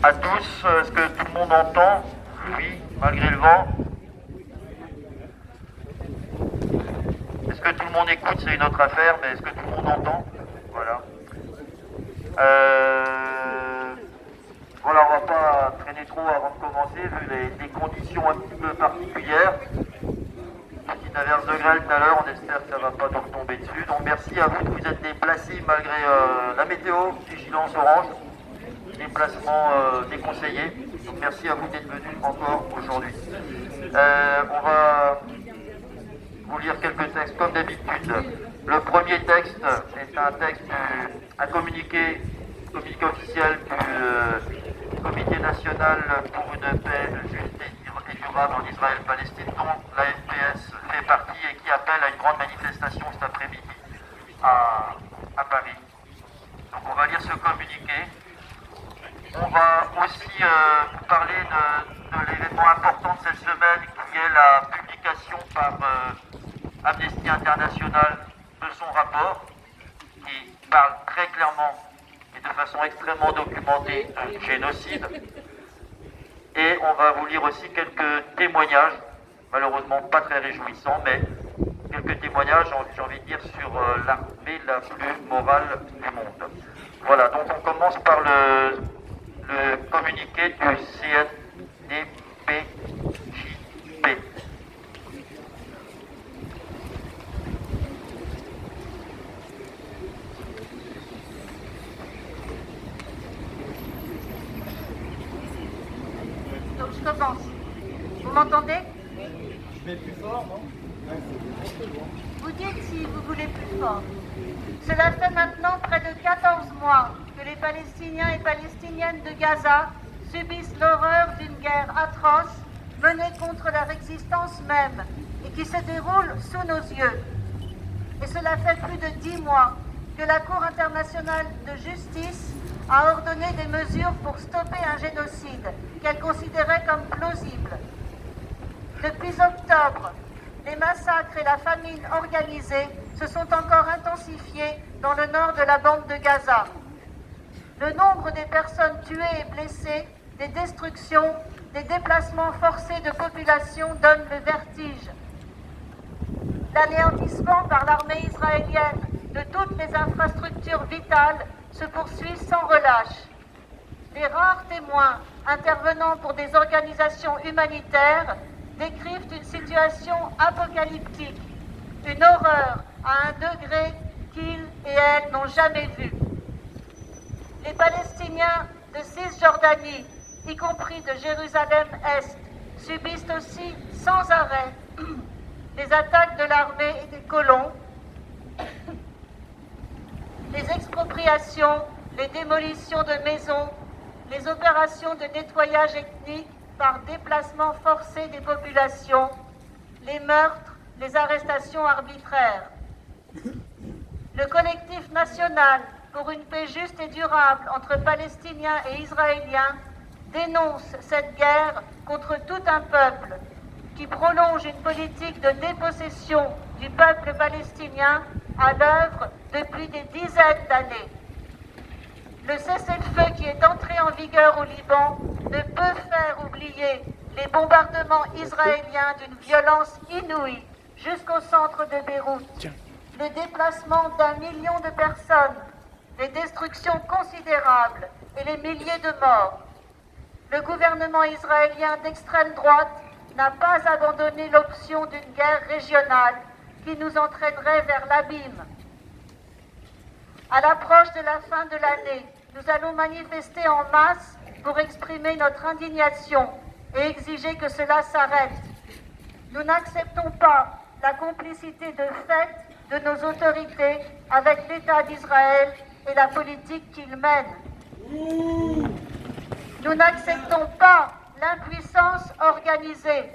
à tous. Est-ce que tout le monde entend? Oui, malgré le vent. Est-ce que tout le monde écoute? C'est une autre affaire, mais est-ce que tout le monde entend? Voilà. Voilà, on va pas traîner trop avant de commencer, vu les conditions un petit peu particulières. Petite averse de grêle tout à l'heure, on espère que ça ne va pas nous retomber dessus. Donc merci à vous de vous être déplacés malgré la météo, vigilance orange, déplacement déconseillé. Donc merci à vous d'être venus encore aujourd'hui. On va vous lire quelques textes comme d'habitude. Le premier texte est un texte, un communiqué officiel du Comité national pour une paix juste et durable en Israël-Palestine, dont la FPS fait partie et qui appelle à une grande manifestation cet après-midi à Paris. Donc on va lire ce communiqué. On va aussi parler de l'événement important de cette semaine qui est la publication par Amnesty International de son rapport qui parle très clairement et de façon extrêmement documentée de génocide. Et on va vous lire aussi quelques témoignages, malheureusement pas très réjouissants, mais quelques témoignages, j'ai envie de dire, sur l'armée la plus morale du monde. Voilà, donc on commence par le communiqué du CNDP-JP. Donc je commence. Vous m'entendez? Je mets plus fort, non? Vous dites si vous voulez plus fort. Cela fait maintenant près de 14 mois que les Palestiniens et Palestiniennes de Gaza subissent l'horreur d'une guerre atroce menée contre leur existence même et qui se déroule sous nos yeux. Et cela fait plus de 10 mois que la Cour internationale de justice a ordonné des mesures pour stopper un génocide qu'elle considérait comme plausible. Depuis octobre, les massacres et la famine organisée se sont encore intensifiés dans le nord de la bande de Gaza. Le nombre des personnes tuées et blessées, des destructions, des déplacements forcés de population donne le vertige. L'anéantissement par l'armée israélienne de toutes les infrastructures vitales se poursuit sans relâche. Les rares témoins intervenant pour des organisations humanitaires décrivent une situation apocalyptique, une horreur à un degré qu'ils et elles n'ont jamais vu. Les Palestiniens de Cisjordanie, y compris de Jérusalem-Est, subissent aussi sans arrêt les attaques de l'armée et des colons, les expropriations, les démolitions de maisons, les opérations de nettoyage ethnique par déplacement forcé des populations, les meurtres, les arrestations arbitraires. Le collectif national pour une paix juste et durable entre Palestiniens et Israéliens dénonce cette guerre contre tout un peuple qui prolonge une politique de dépossession du peuple palestinien à l'œuvre depuis des dizaines d'années. Le cessez-le-feu qui est entré en vigueur au Liban ne peut faire oublier les bombardements israéliens d'une violence inouïe jusqu'au centre de Beyrouth, le déplacement d'1 million de personnes, les destructions considérables et les milliers de morts. Le gouvernement israélien d'extrême droite n'a pas abandonné l'option d'une guerre régionale qui nous entraînerait vers l'abîme. À l'approche de la fin de l'année, nous allons manifester en masse pour exprimer notre indignation et exiger que cela s'arrête. Nous n'acceptons pas la complicité de fait de nos autorités avec l'État d'Israël et la politique qu'il mène. Nous n'acceptons pas l'impuissance organisée.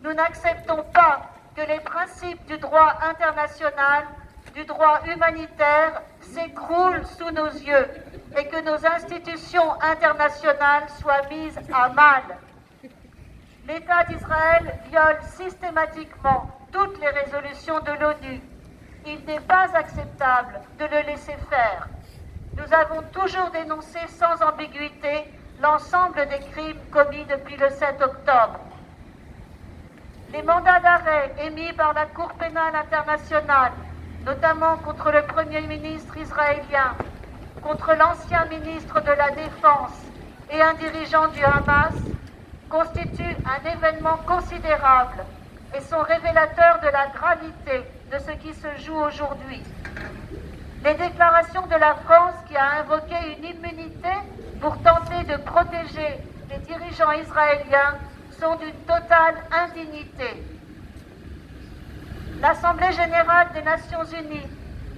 Nous n'acceptons pas que les principes du droit international, du droit humanitaire s'écroulent sous nos yeux et que nos institutions internationales soient mises à mal. L'État d'Israël viole systématiquement toutes les résolutions de l'ONU. Il n'est pas acceptable de le laisser faire. Nous avons toujours dénoncé sans ambiguïté l'ensemble des crimes commis depuis le 7 octobre. Les mandats d'arrêt émis par la Cour pénale internationale, notamment contre le Premier ministre israélien, contre l'ancien ministre de la Défense et un dirigeant du Hamas, constituent un événement considérable et sont révélateurs de la gravité de ce qui se joue aujourd'hui. Les déclarations de la France qui a invoqué une immunité pour tenter de protéger les dirigeants israéliens sont d'une totale indignité. L'Assemblée générale des Nations unies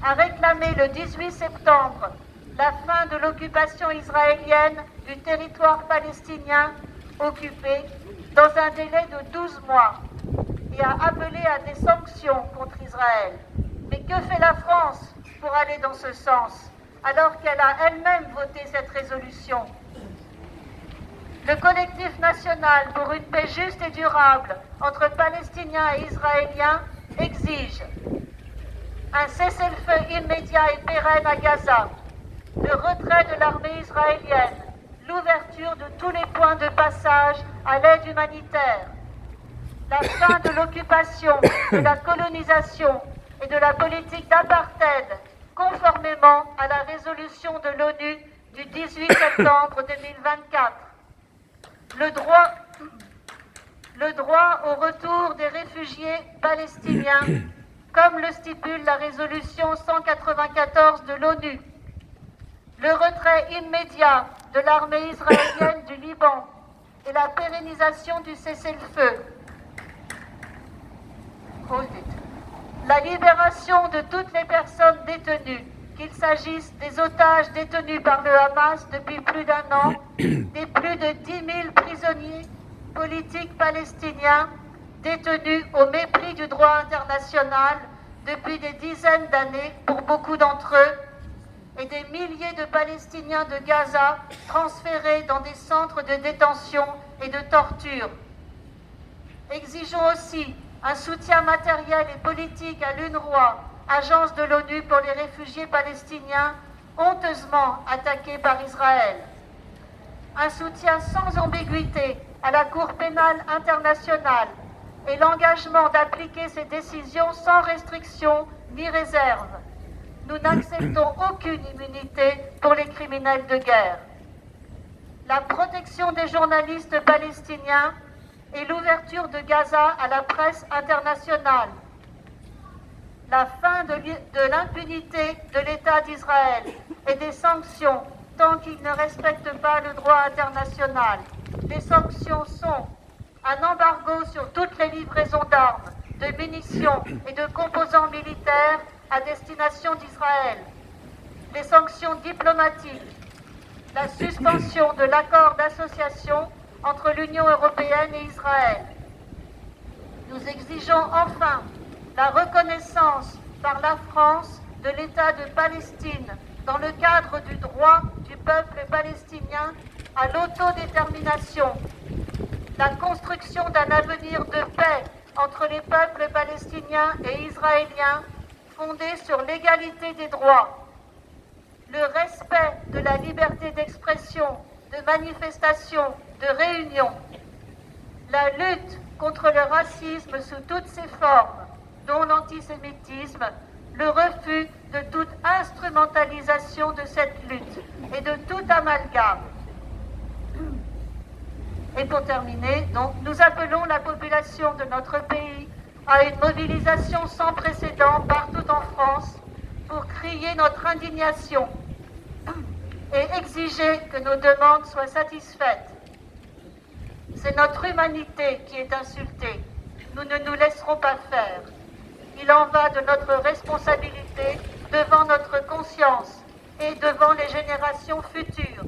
a réclamé le 18 septembre la fin de l'occupation israélienne du territoire palestinien occupé dans un délai de 12 mois et a appelé à des sanctions contre Israël. Mais que fait la France pour aller dans ce sens, alors qu'elle a elle-même voté cette résolution? Le collectif national pour une paix juste et durable entre Palestiniens et Israéliens exige un cessez-le-feu immédiat et pérenne à Gaza, le retrait de l'armée israélienne, l'ouverture de tous les points de passage à l'aide humanitaire, la fin de l'occupation, de la colonisation et de la politique d'apartheid, conformément à la résolution de l'ONU du 18 septembre 2024. Le droit au retour des réfugiés palestiniens, comme le stipule la résolution 194 de l'ONU. Le retrait immédiat de l'armée israélienne du Liban et la pérennisation du cessez-le-feu. La libération de toutes les personnes détenues, qu'il s'agisse des otages détenus par le Hamas depuis plus d'un an, des plus de 10 000 prisonniers politiques palestiniens détenus au mépris du droit international depuis des dizaines d'années pour beaucoup d'entre eux, et des milliers de Palestiniens de Gaza transférés dans des centres de détention et de torture. Exigeons aussi un soutien matériel et politique à l'UNRWA, agence de l'ONU pour les réfugiés palestiniens honteusement attaqués par Israël. Un soutien sans ambiguïté à la Cour pénale internationale et l'engagement d'appliquer ces décisions sans restriction ni réserve. Nous n'acceptons aucune immunité pour les criminels de guerre. La protection des journalistes palestiniens et l'ouverture de Gaza à la presse internationale. La fin de l'impunité de l'État d'Israël et des sanctions tant qu'il ne respecte pas le droit international. Les sanctions sont un embargo sur toutes les livraisons d'armes, de munitions et de composants militaires à destination d'Israël, les sanctions diplomatiques, la suspension de l'accord d'association entre l'Union européenne et Israël. Nous exigeons enfin la reconnaissance par la France de l'État de Palestine dans le cadre du droit du peuple palestinien à l'autodétermination, la construction d'un avenir de paix entre les peuples palestiniens et israéliens fondé sur l'égalité des droits, le respect de la liberté d'expression, de manifestation, de réunion, la lutte contre le racisme sous toutes ses formes, dont l'antisémitisme, le refus de toute instrumentalisation de cette lutte et de tout amalgame. Et pour terminer, donc, nous appelons la population de notre pays à une mobilisation sans précédent partout en France pour crier notre indignation et exiger que nos demandes soient satisfaites. C'est notre humanité qui est insultée. Nous ne nous laisserons pas faire. Il en va de notre responsabilité devant notre conscience et devant les générations futures.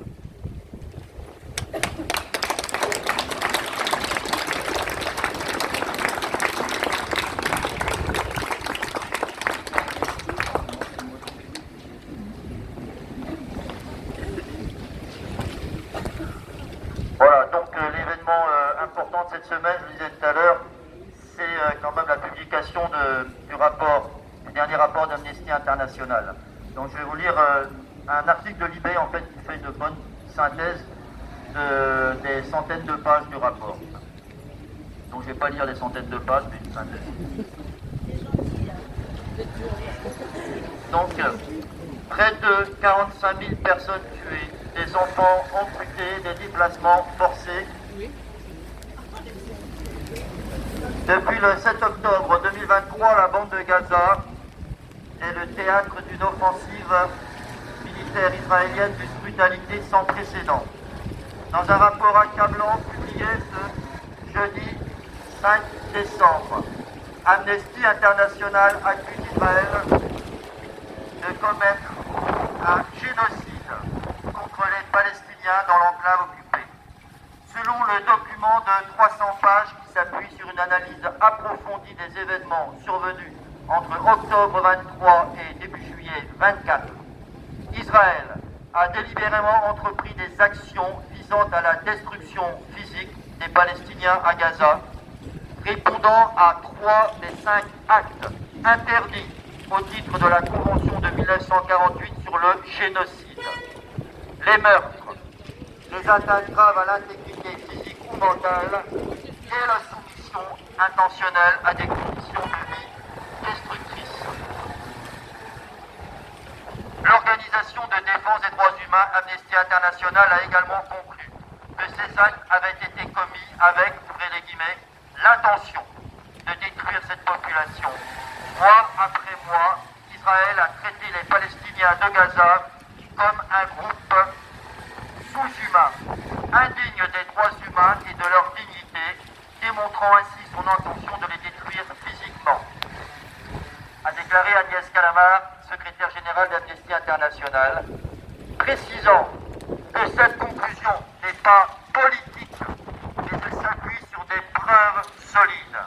Voilà, donc l'événement important de cette semaine, je le disais tout à l'heure, c'est quand même la publication du dernier rapport d'Amnesty International. Donc je vais vous lire un article de Libé en fait qui fait une bonne synthèse des centaines de pages du rapport. Donc je ne vais pas lire les centaines de pages, mais une synthèse. Donc, près de 45 000 personnes tuées, des enfants amputés, des déplacements forcés. Depuis le 7 octobre 2023, la bande de Gaza est le théâtre d'une offensive militaire israélienne d'une brutalité sans précédent. Dans un rapport accablant publié ce jeudi 5 décembre, Amnesty International accuse Israël de commettre un génocide contre les Palestiniens dans l'enclave occupée. Selon le document de 300 pages qui s'appuie sur une analyse approfondie des événements survenus entre octobre 23 et début juillet 24, Israël a délibérément entrepris des actions visant à la destruction physique des Palestiniens à Gaza, répondant à 3 des 5 actes interdits au titre de la Convention de 1948 sur le génocide. Les meurtres, les atteintes graves à l'intégrité physique ou mentale et la soumission intentionnelle à des conditions de vie destructrices. L'Organisation de défense des droits humains Amnesty International a également conclu que ces actes avaient été commis avec, ouvrez les guillemets, l'intention de détruire cette population. Mois après mois, Israël a traité les Palestiniens de Gaza comme un groupe sous-humain, indigne des droits humains et de leur dignité, démontrant ainsi son intention de les détruire physiquement. A déclaré Agnès Callamard, secrétaire générale d'Amnesty International, précisant que cette conclusion n'est pas politique, mais elle s'appuie sur des preuves solides.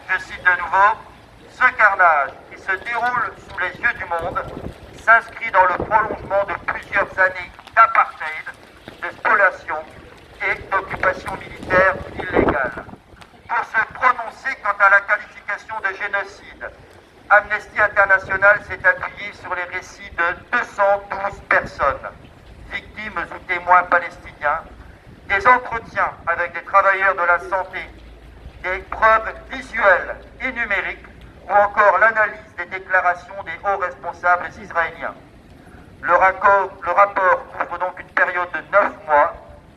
Je cite de nouveau, ce carnage qui se déroule sous les yeux du monde s'inscrit dans le prolongement de plusieurs années d'apartheid, de spoliation et d'occupation militaire illégale. Pour se prononcer quant à la qualification de génocide, Amnesty International s'est appuyé sur les récits de 212 personnes, victimes ou témoins palestiniens, des entretiens avec des travailleurs de la santé, des preuves visuelles et numériques, ou encore l'analyse des déclarations des hauts responsables israéliens. Le rapport couvre donc une période de 9 mois,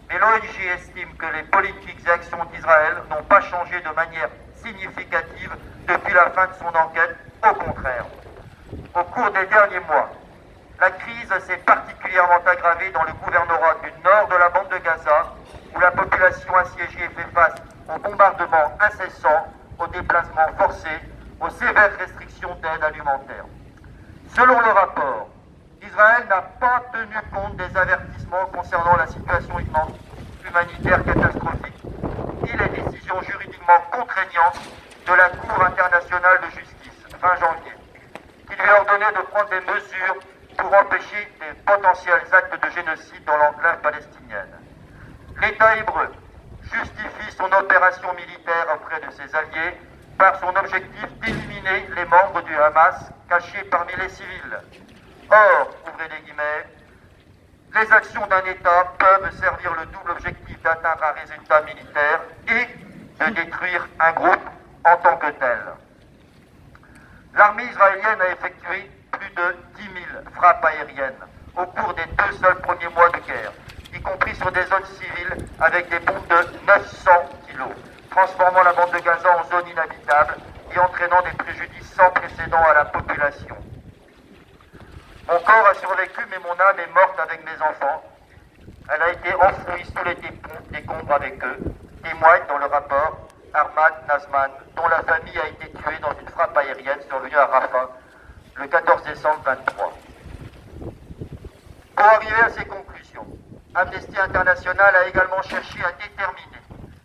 mais l'ONG estime que les politiques et actions d'Israël n'ont pas changé de manière significative depuis la fin de son enquête, au contraire. Au cours des derniers mois, la crise s'est particulièrement aggravée dans le gouvernorat du nord de la bande de Gaza, où la population assiégée fait face aux bombardements incessants, aux déplacements forcés, aux sévères restrictions d'aide alimentaire. Selon le rapport, Israël n'a pas tenu compte des avertissements concernant la situation humanitaire catastrophique et les décisions juridiquement contraignantes de la Cour internationale de justice, fin janvier, qui lui a ordonné de prendre des mesures pour empêcher des potentiels actes de génocide dans l'enclave palestinienne. L'État hébreu justifie son opération militaire auprès de ses alliés par son objectif d'éliminer les membres du Hamas cachés parmi les civils. Or, ouvrez les guillemets, les actions d'un État peuvent servir le double objectif d'atteindre un résultat militaire et de détruire un groupe en tant que tel. L'armée israélienne a effectué plus de 10 000 frappes aériennes au cours des 2 seuls premiers mois de guerre, y compris sur des zones civiles avec des bombes de 900 kilos, transformant la bande de Gaza en zone inhabitable et entraînant des préjudices sans précédent à la population. Mon corps a survécu, mais mon âme est morte avec mes enfants. Elle a été enfouie sous les décombres avec eux, témoigne dans le rapport Ahmad Nazman, dont la famille a été tuée dans une frappe aérienne survenue à Rafah le 14 décembre 23. Pour arriver à ces conclusions, Amnesty International a également cherché à déterminer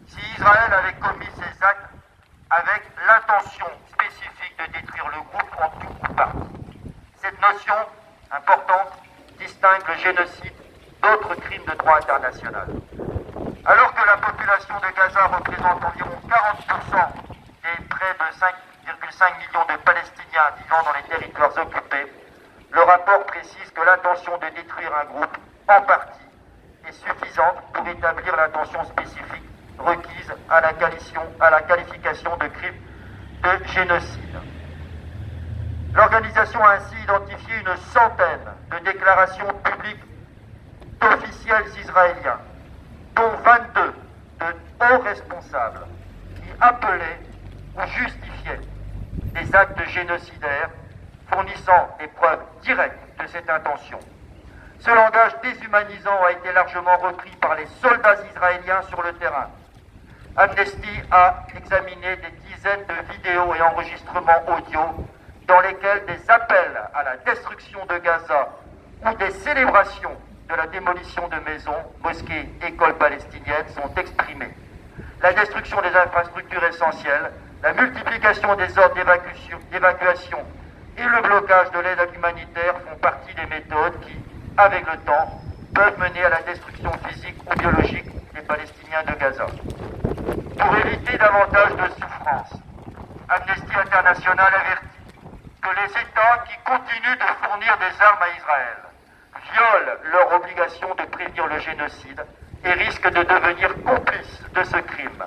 si Israël avait commis ces actes avec l'intention spécifique de détruire le groupe en tout ou partie. Cette notion importante distingue le génocide d'autres crimes de droit international. Alors que la population de Gaza représente environ 40% des près de 5,5 millions de Palestiniens vivant dans les territoires occupés, le rapport précise que l'intention de détruire un groupe en partie est suffisante pour établir l'intention spécifique requise à la qualification de crime de génocide. L'organisation a ainsi identifié une centaine de déclarations publiques d'officiels israéliens, dont 22 de hauts responsables, qui appelaient ou justifiaient des actes génocidaires, fournissant des preuves directes de cette intention. Ce langage déshumanisant a été largement repris par les soldats israéliens sur le terrain. Amnesty a examiné des dizaines de vidéos et enregistrements audio dans lesquels des appels à la destruction de Gaza ou des célébrations de la démolition de maisons, mosquées, écoles palestiniennes sont exprimés. La destruction des infrastructures essentielles, la multiplication des ordres d'évacuation et le blocage de l'aide humanitaire font partie des méthodes qui, avec le temps, peuvent mener à la destruction physique ou biologique des Palestiniens de Gaza. Pour éviter davantage de souffrance, Amnesty International avertit que les États qui continuent de fournir des armes à Israël violent leur obligation de prévenir le génocide et risquent de devenir complices de ce crime.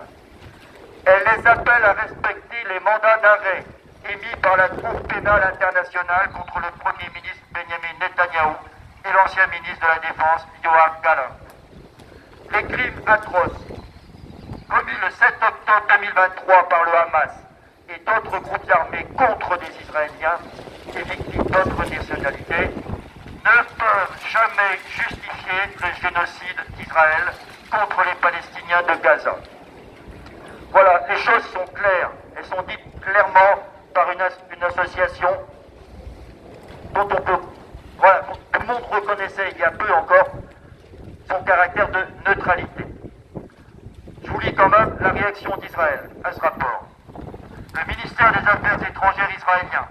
Elle les appelle à respecter les mandats d'arrêt émis par la Cour pénale internationale contre le Premier ministre Benjamin Netanyahou et l'ancien ministre de la Défense Yoav Gallant. Les crimes atroces commis le 7 octobre 2023 par le Hamas et d'autres groupes armés contre des Israéliens et victimes d'autres nationalités ne peuvent jamais justifier le génocide d'Israël contre les Palestiniens de Gaza. Voilà, les choses sont claires. Elles sont dites clairement par une association dont tout le monde reconnaissait il y a peu encore son caractère de neutralité. Je vous lis quand même la réaction d'Israël à ce rapport. Le ministère des Affaires étrangères israélien,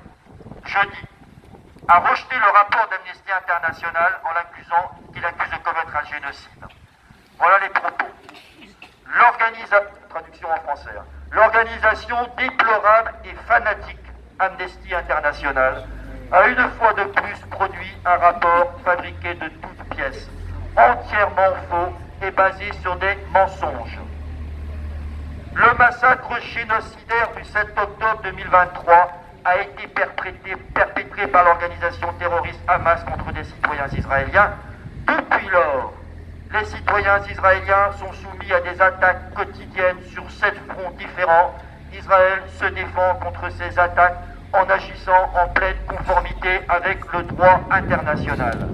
jeudi, a rejeté le rapport d'Amnesty International en l'accusant qu'il accuse de commettre un génocide. Voilà les propos. Traduction en français. L'organisation déplorable et fanatique Amnesty International a une fois de plus produit un rapport fabriqué de toutes pièces, entièrement faux et basé sur des mensonges. Le massacre génocidaire du 7 octobre 2023 a été perpétré par l'organisation terroriste Hamas contre des citoyens israéliens. Depuis lors, les citoyens israéliens sont soumis à des attaques quotidiennes sur 7 fronts différents. Israël se défend contre ces attaques en agissant en pleine conformité avec le droit international.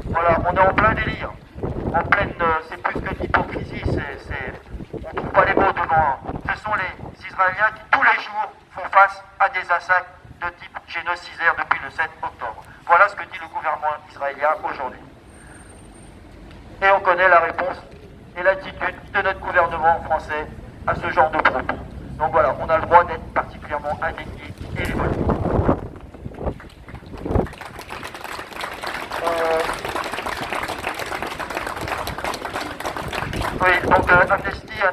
Voilà, on est en plein délire. C'est plus que d'hypocrisie, on ne trouve pas les mots devant. Ce sont les Israéliens qui tous les jours font face à des attaques de type génocidaire depuis le 7 octobre. Voilà ce que dit le gouvernement israélien aujourd'hui. Et on connaît la réponse et l'attitude de notre gouvernement français à ce genre de propos. Donc voilà, on a le droit d'être particulièrement indigné et révolté. Oui, donc Amnesty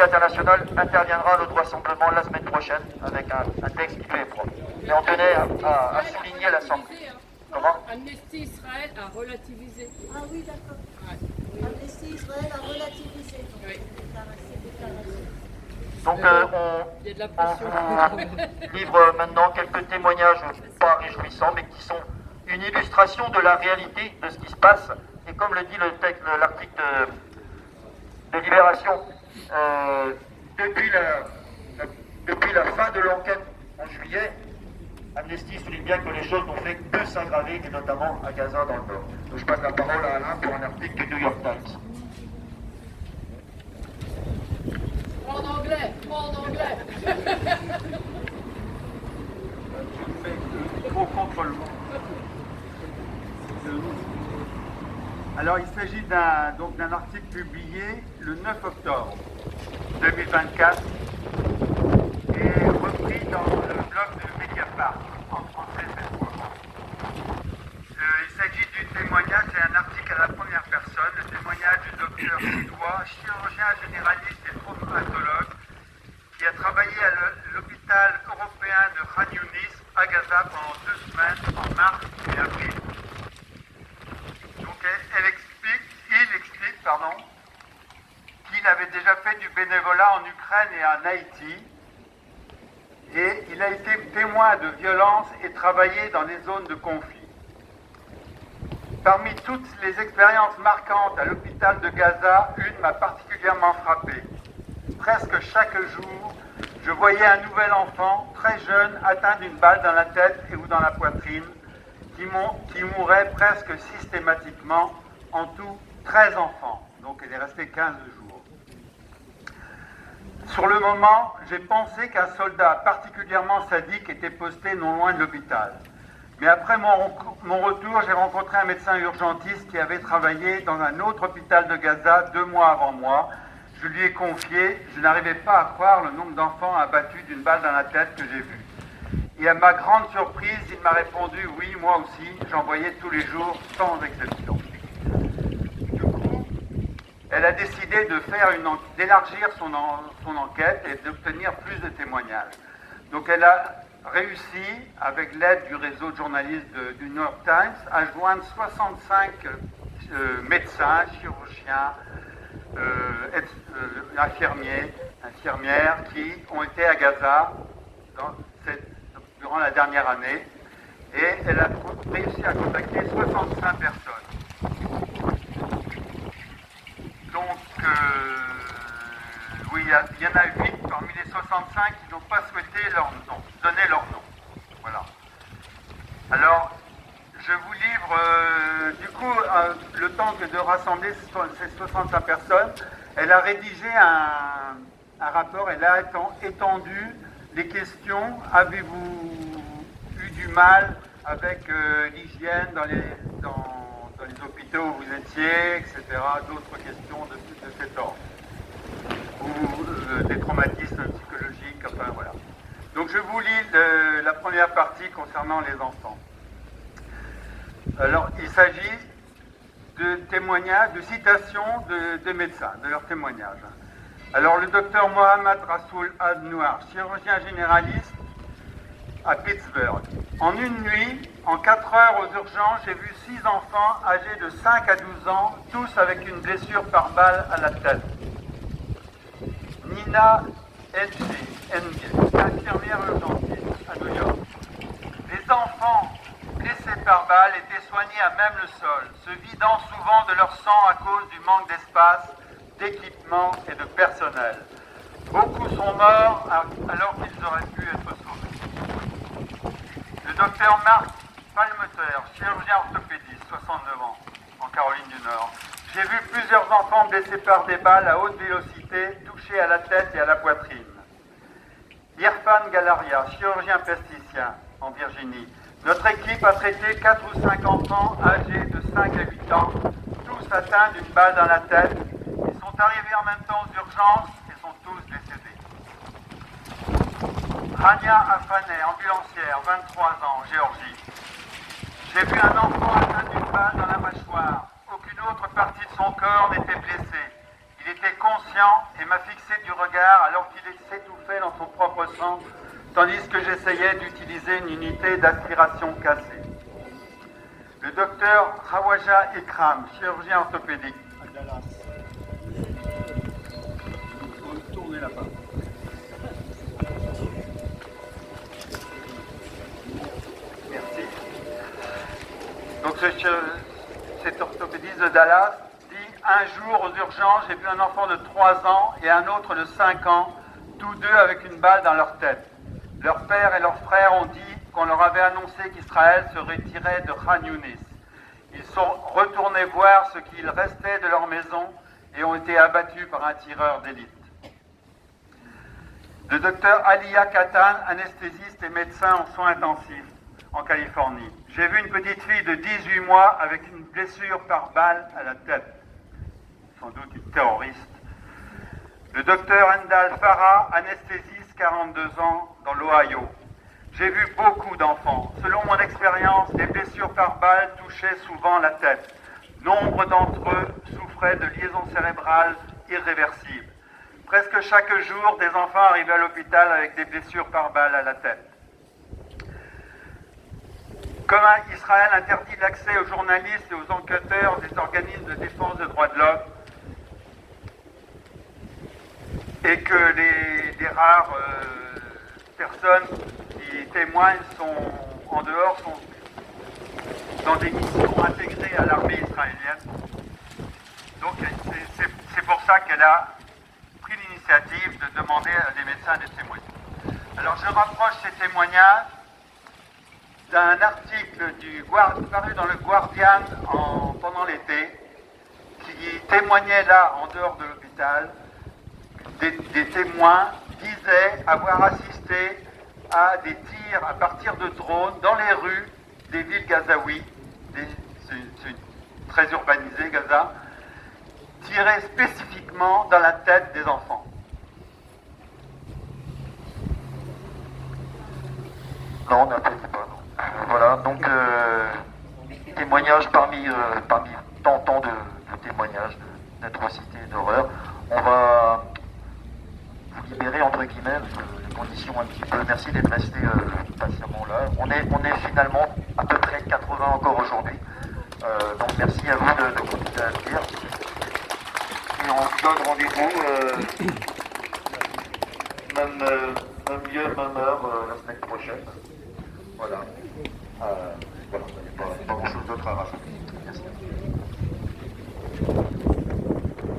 International interviendra à notre rassemblement la semaine prochaine avec un texte qui lui est propre. Mais on tenait à souligner la sanction. Comment ? Amnesty Israël a relativisé. Ah oui, d'accord. Amnesty Israël a relativisé. Oui. Donc Il y a de la pression. on livre maintenant quelques témoignages pas réjouissants, mais qui sont une illustration de la réalité de ce qui se passe. Et comme le dit l'article de Libération, depuis la fin de l'enquête en juillet, Amnesty souligne bien que les choses n'ont fait que s'aggraver, et notamment à Gaza dans le Nord. Donc je passe la parole à Alain pour un article du New York Times. En anglais. Au contre-le. Alors il s'agit d'un article publié le 9 octobre 2024 et repris dans le blog de Mediapart en français cette fois. Il s'agit du témoignage, c'est un article à la première personne, le témoignage du docteur suédois, chirurgien généraliste et traumatologue, qui a travaillé à l'hôpital européen de Khan Younis à Gaza pendant 2 semaines en mars et avril. Donc il explique il avait déjà fait du bénévolat en Ukraine et en Haïti. Et il a été témoin de violences et travaillé dans les zones de conflit. Parmi toutes les expériences marquantes à l'hôpital de Gaza, une m'a particulièrement frappé. Presque chaque jour, je voyais un nouvel enfant, très jeune, atteint d'une balle dans la tête et ou dans la poitrine, qui mourait presque systématiquement. En tout, 13 enfants. Donc il est resté 15 jours. Sur le moment, j'ai pensé qu'un soldat particulièrement sadique était posté non loin de l'hôpital. Mais après mon retour, j'ai rencontré un médecin urgentiste qui avait travaillé dans un autre hôpital de Gaza 2 mois avant moi. Je lui ai confié, je n'arrivais pas à croire le nombre d'enfants abattus d'une balle dans la tête que j'ai vu. Et à ma grande surprise, il m'a répondu « Oui, moi aussi, j'en voyais tous les jours, sans exception ». Du coup, elle a décidé d'élargir son enquête et d'obtenir plus de témoignages. Donc elle a réussi, avec l'aide du réseau de journalistes du New York Times, à joindre 65 médecins, chirurgiens, infirmières qui ont été à Gaza durant la dernière année, et elle a réussi à contacter 65 personnes. Donc, oui, il y en a 8 parmi les 65 qui n'ont pas souhaité donner leur nom. Voilà. Alors, je vous livre, du coup, le temps que de rassembler ces 65 personnes, elle a rédigé un rapport, elle a étendu les questions. Avez-vous eu du mal avec l'hygiène dans les hôpitaux où vous étiez, etc. D'autres questions de cet ordre. Ou des traumatismes psychologiques, enfin voilà. Donc je vous lis la première partie concernant les enfants. Alors il s'agit de témoignages, de citations de médecins, de leurs témoignages. Alors le docteur Mohammad Rasoul Ad-Nouar, chirurgien généraliste à Pittsburgh. En une nuit, en 4 heures aux urgences, j'ai vu 6 enfants âgés de 5 à 12 ans, tous avec une blessure par balle à la tête. Nina Engel, infirmière urgentiste à New York. Les enfants blessés par balle étaient soignés à même le sol, se vidant souvent de leur sang à cause du manque d'espace, d'équipement et de personnel. Beaucoup sont morts alors qu'ils auraient pu être sauvés. Le docteur Mark Palmeter, chirurgien orthopédiste, 69 ans, en Caroline du Nord. J'ai vu plusieurs enfants blessés par des balles à haute vélocité, touchés à la tête et à la poitrine. Irfan Galaria, chirurgien plasticien, en Virginie. Notre équipe a traité 4 ou 5 enfants âgés de 5 à 8 ans, tous atteints d'une balle dans la tête. Ils sont arrivés en même temps aux urgences et sont tous décédés. Rania Afaneh, ambulancière, 23 ans, Géorgie. J'ai vu un enfant atteint d'une balle dans la mâchoire. Aucune autre partie de son corps n'était blessée. Il était conscient et m'a fixé du regard alors qu'il s'étouffait dans son propre sang, tandis que j'essayais d'utiliser une unité d'aspiration cassée. Le docteur Khawaja Ikram, chirurgien orthopédique. À Dallas. Tournez là-bas. Merci. Donc cet orthopédiste de Dallas dit « Un jour aux urgences, j'ai vu un enfant de 3 ans et un autre de 5 ans, tous deux avec une balle dans leur tête. Leur père et leur frère ont dit qu'on leur avait annoncé qu'Israël se retirait de Khan Younis. Ils sont retournés voir ce qu'il restait de leur maison et ont été abattus par un tireur d'élite. » Le docteur Alia Katan, anesthésiste et médecin en soins intensifs en Californie. J'ai vu une petite fille de 18 mois avec une blessure par balle à la tête. Sans doute une terroriste. Le docteur Endal Farah, anesthésiste, 42 ans, dans l'Ohio. J'ai vu beaucoup d'enfants. Selon mon expérience, les blessures par balle touchaient souvent la tête. Nombre d'entre eux souffraient de liaisons cérébrales irréversibles. Presque chaque jour, des enfants arrivaient à l'hôpital avec des blessures par balle à la tête. Comme Israël interdit l'accès aux journalistes et aux enquêteurs des organismes de défense des droits de l'homme, les rares personnes qui témoignent sont en dehors, sont dans des missions intégrées à l'armée israélienne. Donc c'est pour ça qu'elle a pris l'initiative de demander à des médecins de témoigner. Alors je rapproche ces témoignages d'un article paru dans le Guardian pendant l'été, qui témoignait là, en dehors de l'hôpital. Des témoins disaient avoir assisté à des tirs à partir de drones dans les rues des villes gazaouis, c'est très urbanisé Gaza, tirés spécifiquement dans la tête des enfants. Non, n'importe pas. Voilà, donc témoignages parmi tant de témoignages d'atrocités et d'horreur. On va vous libérer entre guillemets, les conditions un petit peu. Merci d'être resté patiemment là. On est finalement à peu près 80 encore aujourd'hui. Donc merci à vous de continuer à le dire. Et on se donne rendez-vous même lieu, même heure la semaine prochaine. Voilà. Voilà, il n'y a pas grand-chose d'autre à rajouter. Merci.